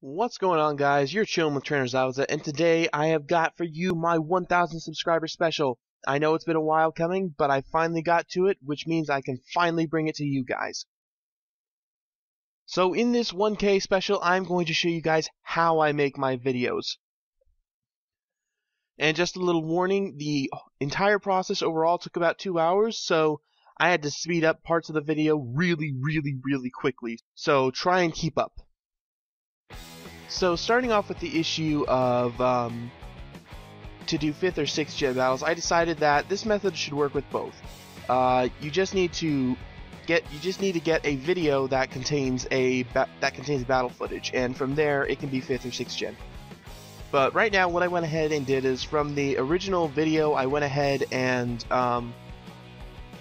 What's going on, guys? You're chilling with Trainer Zauza, and today I have got for you my 1,000 subscriber special. I know it's been a while coming, but I finally got to it, which means I can finally bring it to you guys. So in this 1K special, I'm going to show you guys how I make my videos. And just a little warning, the entire process overall took about 2 hours, so I had to speed up parts of the video really quickly. So try and keep up. So starting off with the issue of to do 5th or 6th gen battles, I decided that this method should work with both. You just need to get a video that contains battle footage, and from there it can be 5th or 6th gen. But right now, what I went ahead and did is from the original video, I went ahead and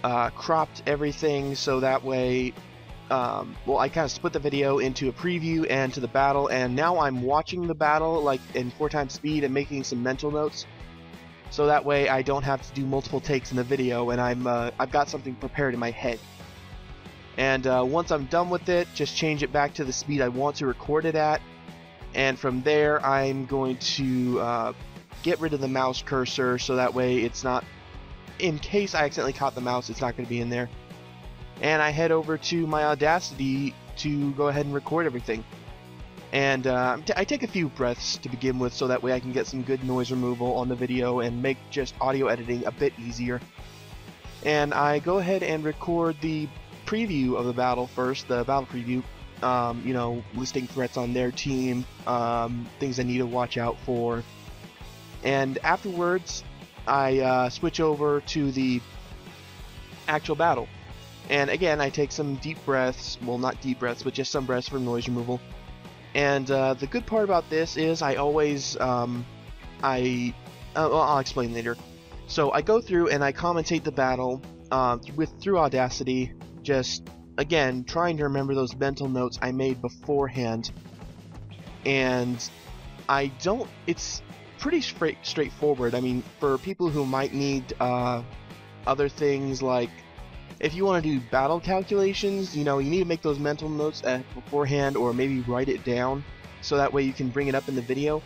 cropped everything so that way. Well, I kind of split the video into a preview and to the battle, and now I'm watching the battle like in 4x speed and making some mental notes, so that way I don't have to do multiple takes in the video, and I've got something prepared in my head. And once I'm done with it, just change it back to the speed I want to record it at, and from there I'm going to get rid of the mouse cursor so that way it's not, in case I accidentally caught the mouse, it's not going to be in there. And I head over to my Audacity to go ahead and record everything. And I take a few breaths to begin with so that way I can get some good noise removal on the video and make just audio editing a bit easier. And I go ahead and record the preview of the battle first, the battle preview, you know, listing threats on their team, things I need to watch out for. And afterwards, I switch over to the actual battle. And again, I take some deep breaths, well, not deep breaths, but just some breaths for noise removal. And the good part about this is I always, I'll explain later. So I go through and I commentate the battle through Audacity, just, again, trying to remember those mental notes I made beforehand. And it's pretty straightforward. I mean, for people who might need other things like, if you want to do battle calculations, you know, you need to make those mental notes beforehand, or maybe write it down so that way you can bring it up in the video.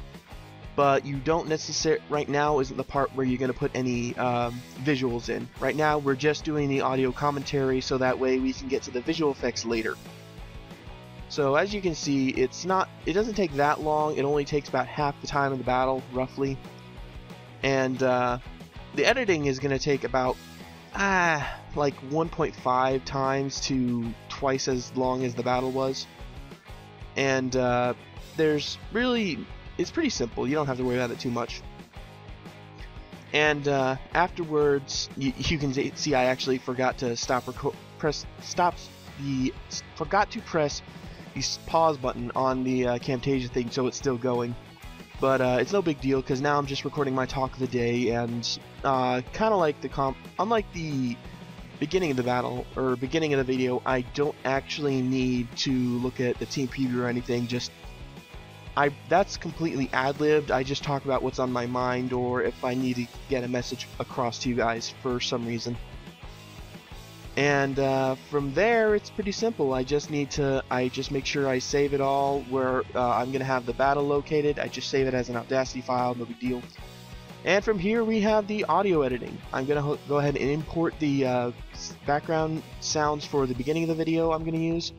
But you don't necessarily, right now isn't the part where you're going to put any visuals in. Right now we're just doing the audio commentary so that way we can get to the visual effects later. So as you can see, it doesn't take that long. It only takes about half the time of the battle, roughly. And the editing is going to take about like 1.5 times to twice as long as the battle was. And it's pretty simple. You don't have to worry about it too much. And afterwards, you can see I actually forgot to press the pause button on the Camtasia thing, so it's still going. But it's no big deal, because now I'm just recording my talk of the day, and kind of like unlike the beginning of the battle, or beginning of the video, I don't actually need to look at the team preview or anything. That's completely ad-libbed. I just talk about what's on my mind, or if I need to get a message across to you guys for some reason. And from there, it's pretty simple. I just make sure I save it all where I'm gonna have the battle located. I just save it as an Audacity file, no big deal. And from here we have the audio editing. I'm gonna go ahead and import the background sounds for the beginning of the video I'm gonna use,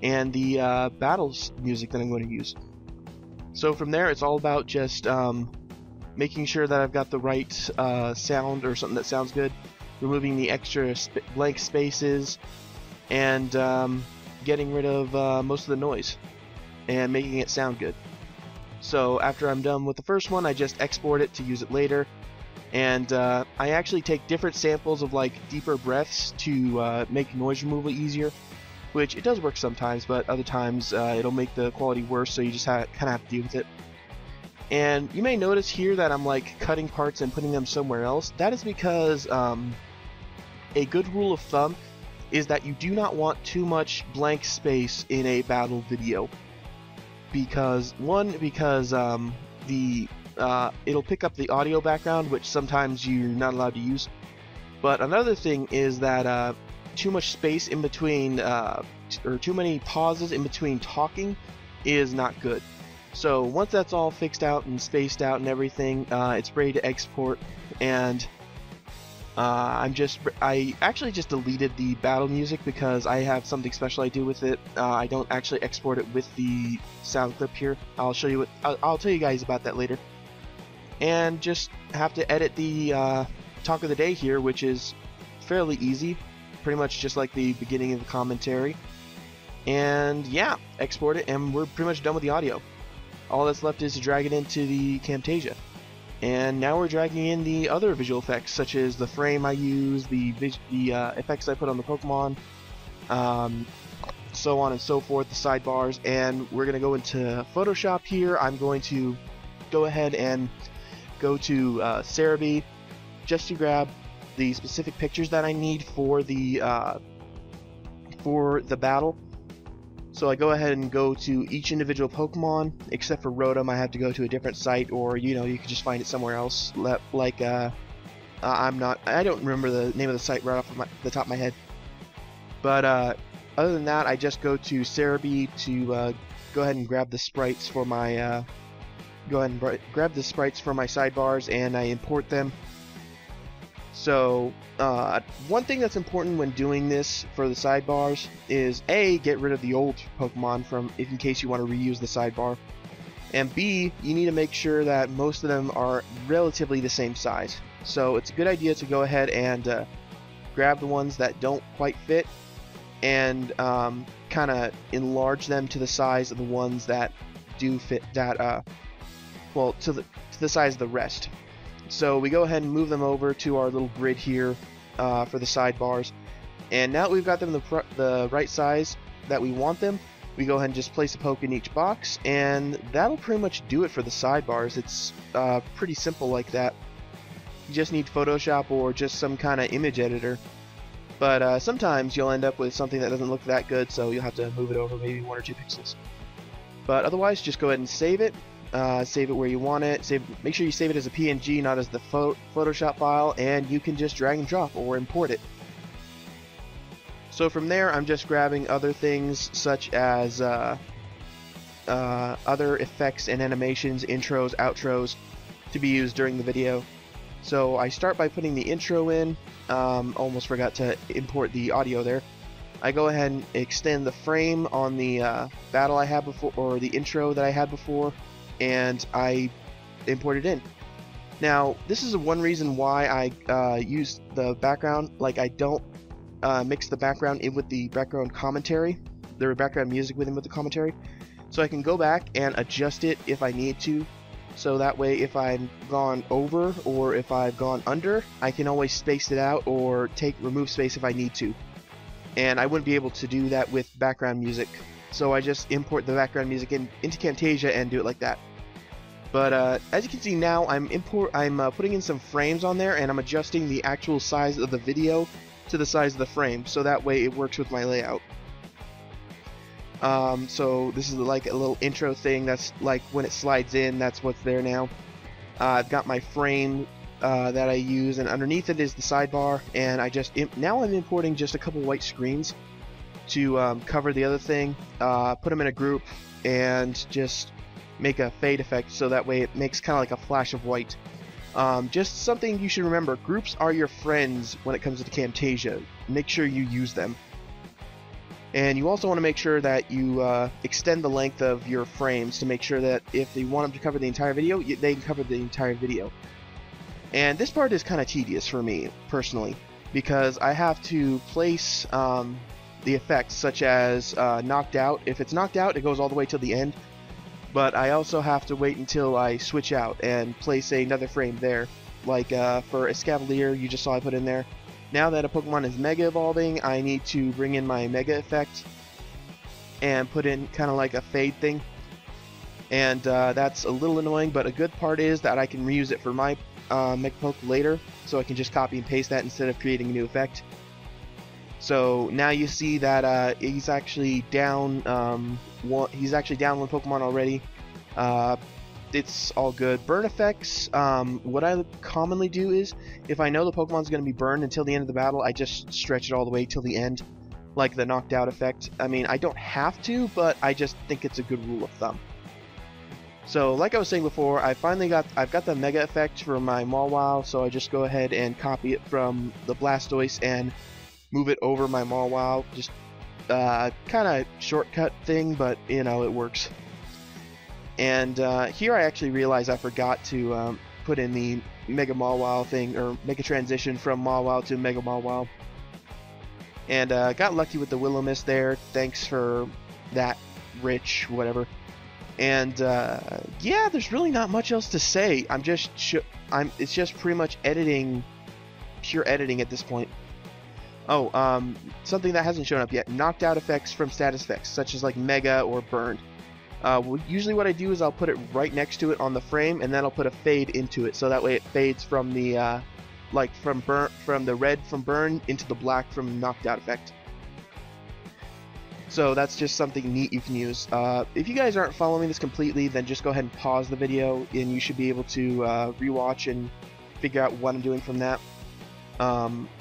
and the battles music that I'm going to use. So from there, it's all about just making sure that I've got the right sound, or something that sounds good, removing the extra blank spaces, and getting rid of most of the noise, and making it sound good. So after I'm done with the first one, I just export it to use it later. And I actually take different samples of like deeper breaths to make noise removal easier, which it does work sometimes, but other times it'll make the quality worse, so you just kind of have to deal with it. And you may notice here that I'm like cutting parts and putting them somewhere else. That is because a good rule of thumb is that you do not want too much blank space in a battle video, because it'll pick up the audio background, which sometimes you're not allowed to use. But another thing is that too much space in between, or too many pauses in between talking is not good. So once that's all fixed out and spaced out and everything, it's ready to export. And I actually just deleted the battle music because I have something special I do with it. I don't actually export it with the sound clip here. I'll show you I'll tell you guys about that later. And just have to edit the talk of the day here, which is fairly easy, pretty much just like the beginning of the commentary. And yeah, export it, and we're pretty much done with the audio. All that's left is to drag it into the Camtasia. And now we're dragging in the other visual effects, such as the frame I use, the effects I put on the Pokemon, so on and so forth, the sidebars, and we're going to go into Photoshop here. I'm going to go ahead and go to Cerebi just to grab the specific pictures that I need for the battle. So I go ahead and go to each individual Pokemon, except for Rotom. I have to go to a different site, or you can just find it somewhere else. Like I don't remember the name of the site right off of the top of my head. But other than that, I just go to Cerebi to go ahead and grab the sprites for my grab the sprites for my sidebars, and I import them. So one thing that's important when doing this for the sidebars is A, get rid of the old Pokemon in case you want to reuse the sidebar, and B, you need to make sure that most of them are relatively the same size. So it's a good idea to go ahead and grab the ones that don't quite fit and kind of enlarge them to the size of the ones that do fit, that well, to the size of the rest. So we go ahead and move them over to our little grid here for the sidebars, and now that we've got them the right size that we want them, we go ahead and just place a poke in each box, and that'll pretty much do it for the sidebars. It's pretty simple like that. You just need Photoshop or just some kind of image editor, but sometimes you'll end up with something that doesn't look that good, so you'll have to move it over maybe 1 or 2 pixels. But otherwise, just go ahead and save it. Save it where you want it. Make sure you save it as a PNG, not as the Photoshop file, and you can just drag and drop or import it. So from there, I'm just grabbing other things such as other effects and animations, intros, outros, to be used during the video. So I start by putting the intro in. Almost forgot to import the audio there. I go ahead and extend the frame on the battle I had before, or the intro that I had before, and I import it in. Now, this is one reason why I use the background. Like, I don't mix the background in with the background commentary, the background music with the commentary, so I can go back and adjust it if I need to. So that way, if I've gone over or if I've gone under, I can always space it out or remove space if I need to. And I wouldn't be able to do that with background music. So I just import the background music into Camtasia and do it like that. But as you can see now, I'm putting in some frames on there, and I'm adjusting the actual size of the video to the size of the frame, so that way it works with my layout. So this is like a little intro thing. That's like when it slides in, that's what's there now. I've got my frame that I use, and underneath it is the sidebar, and now I'm importing just a couple white screens to cover the other thing, put them in a group, and just make a fade effect, so that way it makes kind of like a flash of white. Just something you should remember: groups are your friends when it comes to Camtasia. Make sure you use them. And you also want to make sure that you extend the length of your frames to make sure that if you want them to cover the entire video, they can cover the entire video. And this part is kind of tedious for me, personally, because I have to place the effects, such as knocked out. If it's knocked out, it goes all the way till the end. But I also have to wait until I switch out and place another frame there. Like for Escavalier, you just saw I put in there. Now that a Pokemon is Mega Evolving, I need to bring in my Mega effect and put in kind of like a fade thing. And that's a little annoying, but a good part is that I can reuse it for my Mega Poke later, so I can just copy and paste that instead of creating a new effect. So now you see that he's actually down one Pokemon already. It's all good. Burn effects, what I commonly do is, if I know the Pokemon's going to be burned until the end of the battle, I just stretch it all the way till the end, like the knocked out effect. I mean, I don't have to, but I just think it's a good rule of thumb. So like I was saying before, I've got the mega effect for my Mawile, so I just go ahead and copy it from the Blastoise and move it over my Mawile. Just kind of shortcut thing, but you know, it works. And here I actually realized I forgot to put in the Mega Mawile thing, or make a transition from Mawile to Mega Mawile. And got lucky with the Will-O-Wisp there. Thanks for that, Rich, whatever. And yeah, there's really not much else to say. It's just pretty much editing, pure editing at this point. Oh, something that hasn't shown up yet: knocked out effects from status effects, such as like Mega or Burned. Usually what I do is I'll put it right next to it on the frame, and then I'll put a fade into it, so that way it fades from the like from the red from Burn into the black from knocked out effect. So that's just something neat you can use. If you guys aren't following this completely, then just go ahead and pause the video, and you should be able to rewatch and figure out what I'm doing from that.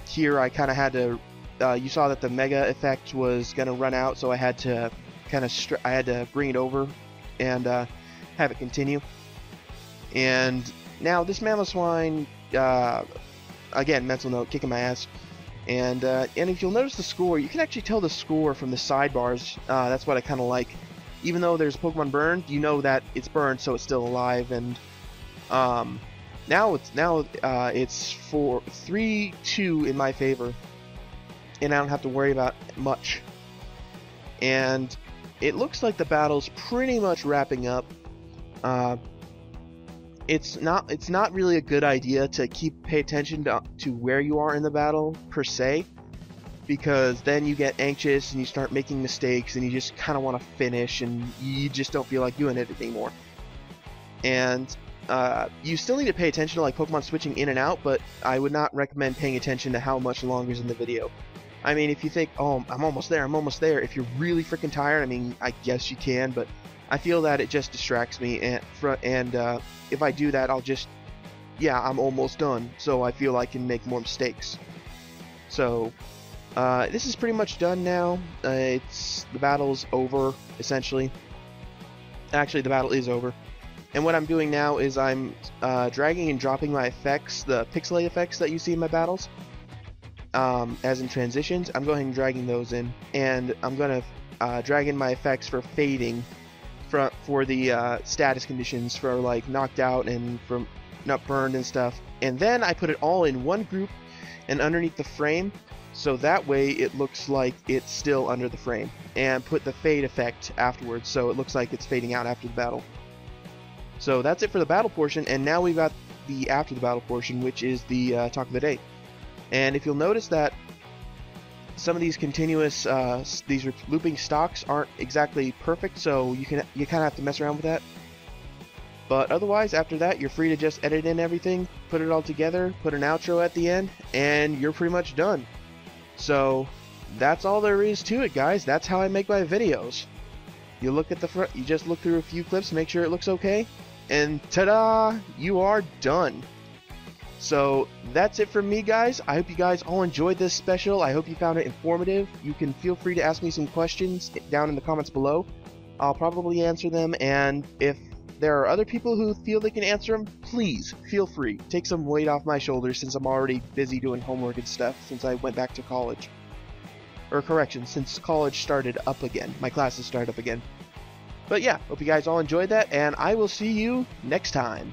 Here I kind of had to. You saw that the Mega effect was gonna run out, so I had to bring it over and have it continue. And now this Mamoswine, again, mental note, kicking my ass. And if you'll notice the score, you can actually tell the score from the sidebars. That's what I kind of like. Even though there's Pokemon burned, you know that it's burned, so it's still alive. And now it's 3-2 in my favor, and I don't have to worry about much. And it looks like the battle's pretty much wrapping up. It's not really a good idea to pay attention to where you are in the battle per se, because then you get anxious and you start making mistakes and you just kind of want to finish and you just don't feel like doing it anymore. And you still need to pay attention to like Pokemon switching in and out, but I would not recommend paying attention to how much longer is in the video. I mean, if you think, oh, I'm almost there, if you're really freaking tired, I mean, I guess you can, but I feel that it just distracts me, and if I do that, I'll just, yeah, I'm almost done, so I feel I can make more mistakes. So, this is pretty much done now. The battle's over, essentially. Actually, the battle is over. And what I'm doing now is I'm dragging and dropping my effects, the pixelate effects that you see in my battles. As in transitions, I'm going and dragging those in, and I'm going to drag in my effects for fading for the status conditions for like knocked out and from not burned and stuff. And then I put it all in one group and underneath the frame, so that way it looks like it's still under the frame, and put the fade effect afterwards so it looks like it's fading out after the battle. So that's it for the battle portion, and now we've got the after the battle portion, which is the talk of the day. And if you'll notice that some of these continuous, these looping stocks aren't exactly perfect, so you kind of have to mess around with that. But otherwise, after that, you're free to just edit in everything, put it all together, put an outro at the end, and you're pretty much done. So that's all there is to it, guys. That's how I make my videos. You look at the front, you just look through a few clips, make sure it looks okay, and ta-da! You are done. So that's it from me, guys. I hope you guys all enjoyed this special. I hope you found it informative. You can feel free to ask me some questions down in the comments below. I'll probably answer them, and if there are other people who feel they can answer them, please feel free. Take some weight off my shoulders, since I'm already busy doing homework and stuff since I went back to college. Or correction, since college started up again. My classes started up again. But yeah, hope you guys all enjoyed that, and I will see you next time.